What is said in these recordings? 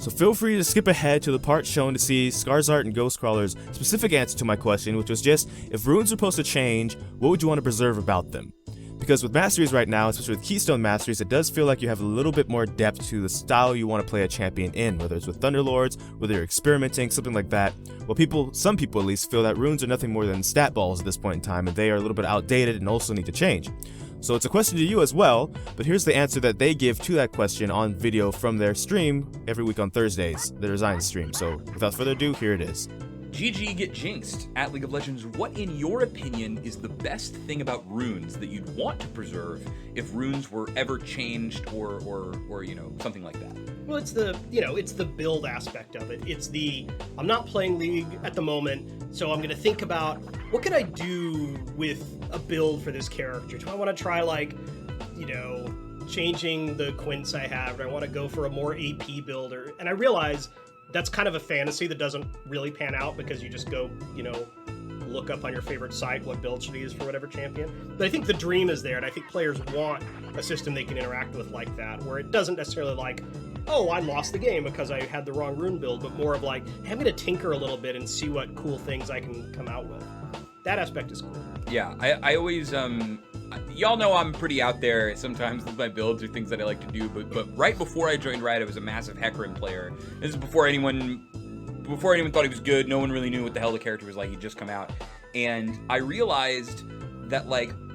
So feel free to skip ahead to the part shown to see Scarizard and Ghostcrawler's specific answer to my question, which was just, if runes are supposed to change, what would you want to preserve about them? Because with Masteries right now, especially with Keystone Masteries, it does feel like you have a little bit more depth to the style you want to play a champion in, whether it's with Thunderlords, whether you're experimenting, something like that. Well, some people at least, feel that runes are nothing more than stat balls at this point in time, and they are a little bit outdated and also need to change. So it's a question to you as well, but here's the answer that they give to that question on video from their stream every week on Thursdays, the design stream. So without further ado, here it is. GG Get Jinxed at League of Legends, what in your opinion is the best thing about runes that you'd want to preserve if runes were ever changed or something like that? Well, it's the build aspect of it. It's I'm not playing League at the moment, so I'm going to think about what could I do with a build for this character? Do I want to try changing the quints I have? Do I want to go for a more AP builder? And I realize that's kind of a fantasy that doesn't really pan out because you just go, look up on your favorite site what build should use for whatever champion. But I think the dream is there, and I think players want a system they can interact with like that, where it doesn't necessarily oh, I lost the game because I had the wrong rune build, but more of hey, I'm going to tinker a little bit and see what cool things I can come out with. That aspect is cool. Yeah, I always, y'all know I'm pretty out there sometimes with my builds or things that I like to do, but right before I joined Riot, I was a massive Hecarim player. This is before anyone thought he was good. No one really knew what the hell the character was like. He'd just come out. And I realized that,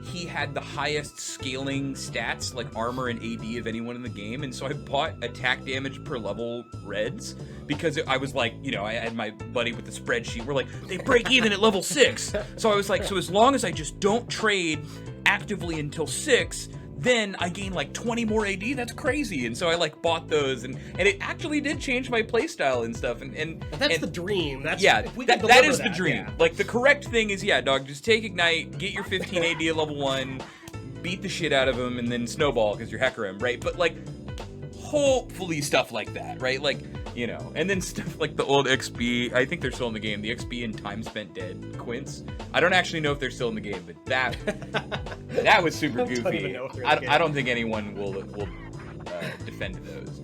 he had the highest scaling stats, armor and AD of anyone in the game, and so I bought attack damage per level reds, because I was I had my buddy with the spreadsheet, we're they break even at level 6, so I was so as long as I just don't trade actively until 6, then I gain 20 more AD. That's crazy. And so I bought those, and it actually did change my playstyle and stuff. And that's the dream. That is the dream. Yeah. The correct thing is, dog, just take Ignite, get your 15 AD at level 1, beat the shit out of them, and then snowball because you're Hecarim, right? But hopefully stuff like that, right? And then stuff like the old XP, I think they're still in the game, the XP and time spent dead quints. I don't actually know if they're still in the game, but that was super goofy. I don't think anyone will defend those.